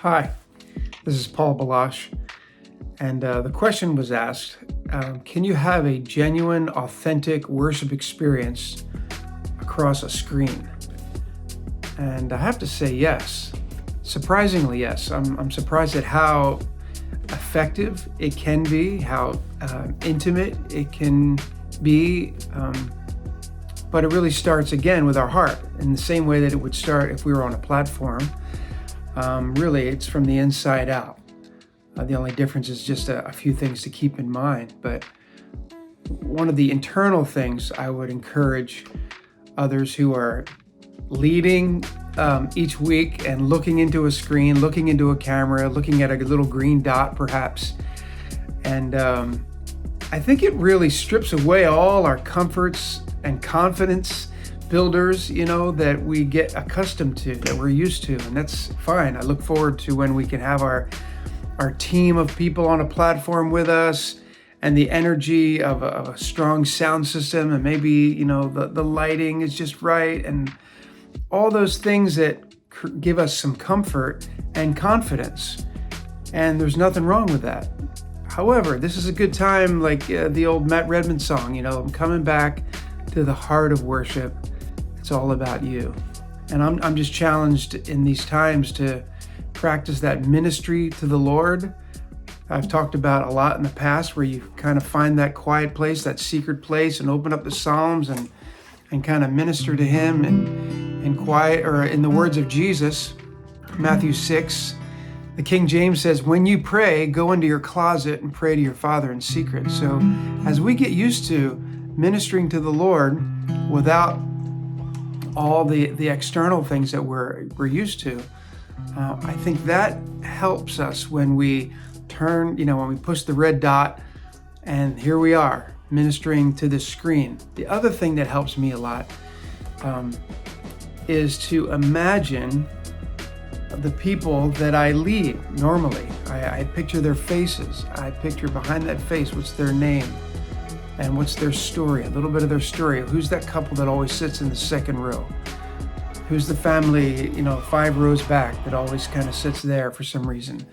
Hi, this is Paul Baloche, and the question was asked, can you have a genuine, authentic worship experience across a screen? And I have to say yes. Surprisingly, yes. I'm surprised at how effective it can be, how intimate it can be, but it really starts again with our heart in the same way that it would start if we were on a platform. Really, it's from the inside out. The only difference is just a few things to keep in mind. But one of the internal things I would encourage others who are leading each week and looking into a screen, looking into a camera, looking at a little green dot perhaps. And I think it really strips away all our comforts and confidence builders, that we get accustomed to, that we're used to, and that's fine. I look forward to when we can have our team of people on a platform with us, and the energy of a strong sound system, and maybe the lighting is just right, and all those things that give us some comfort and confidence. And there's nothing wrong with that. However, this is a good time, like the old Matt Redman song, I'm coming back to the heart of worship. It's all about you. And I'm just challenged in these times to practice that ministry to the Lord. I've talked about a lot in the past where you kind of find that quiet place, that secret place, and open up the Psalms and kind of minister to Him in quiet, or in the words of Jesus, Matthew 6, the King James says, when you pray, go into your closet and pray to your Father in secret. So as we get used to ministering to the Lord without all the external things that we're used to, I think that helps us when we turn, when we push the red dot, and here we are ministering to the screen. The other thing that helps me a lot is to imagine the people that I lead normally. I picture their faces. I picture behind that face, what's their name and what's their story, a little bit of their story. Who's that couple that always sits in the second row? Who's the family, 5 rows back that always kind of sits there for some reason?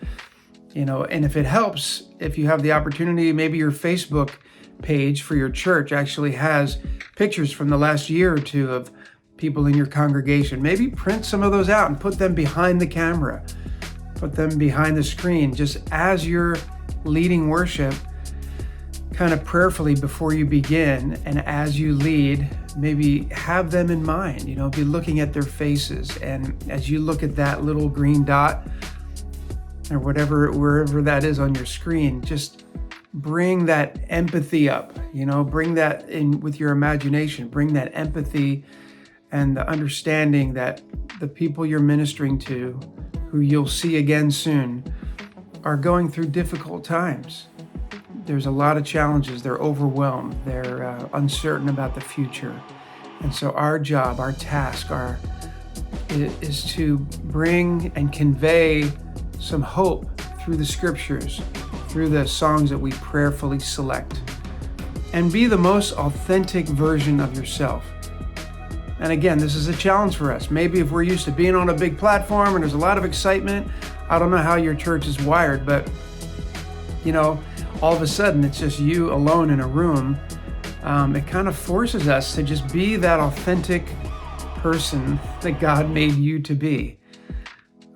And if it helps, if you have the opportunity, maybe your Facebook page for your church actually has pictures from the last year or two of people in your congregation. Maybe print some of those out and put them behind the camera, put them behind the screen, just as you're leading worship, kind of prayerfully before you begin, and as you lead, maybe have them in mind, be looking at their faces. And as you look at that little green dot or wherever that is on your screen, just bring that empathy up, bring that in with your imagination, bring that empathy and the understanding that the people you're ministering to, who you'll see again soon, are going through difficult times. There's a lot of challenges. They're overwhelmed. They're uncertain about the future. And so our job, our task, is to bring and convey some hope through the scriptures, through the songs that we prayerfully select, and be the most authentic version of yourself. And again, this is a challenge for us. Maybe if we're used to being on a big platform and there's a lot of excitement, I don't know how your church is wired, but all of a sudden it's just you alone in a room. It kind of forces us to just be that authentic person that God made you to be,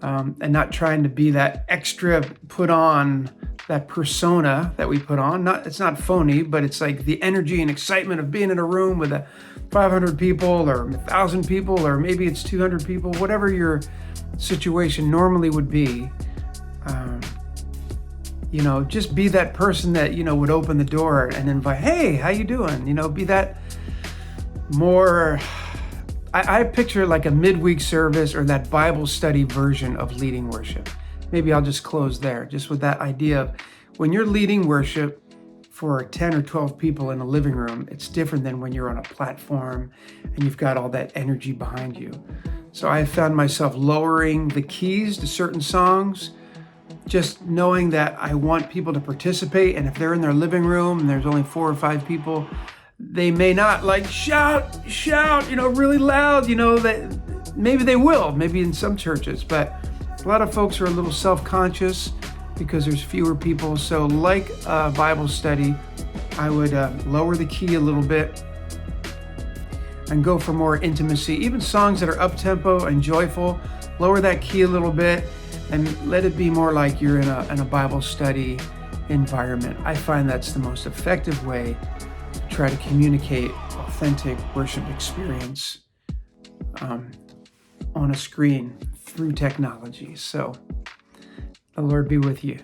and not trying to be that extra put on, that persona that we put on. It's not phony, but it's like the energy and excitement of being in a room with 500 people or 1,000 people, or maybe it's 200 people, whatever your situation normally would be. Just be that person that, would open the door and invite, hey, how you doing? Be that more, I picture like a midweek service or that Bible study version of leading worship. Maybe I'll just close there, just with that idea of when you're leading worship for 10 or 12 people in a living room, it's different than when you're on a platform and you've got all that energy behind you. So I found myself lowering the keys to certain songs, just knowing that I want people to participate. And if they're in their living room and there's only 4 or 5 people, they may not shout, really loud, that maybe they will, maybe in some churches, but A lot of folks are a little self-conscious because there's fewer people. So like a Bible study, I would lower the key a little bit and go for more intimacy. Even songs that are up-tempo and joyful, lower that key a little bit and let it be more like you're in a Bible study environment. I find that's the most effective way to try to communicate authentic worship experience on a screen through technology. So the Lord be with you.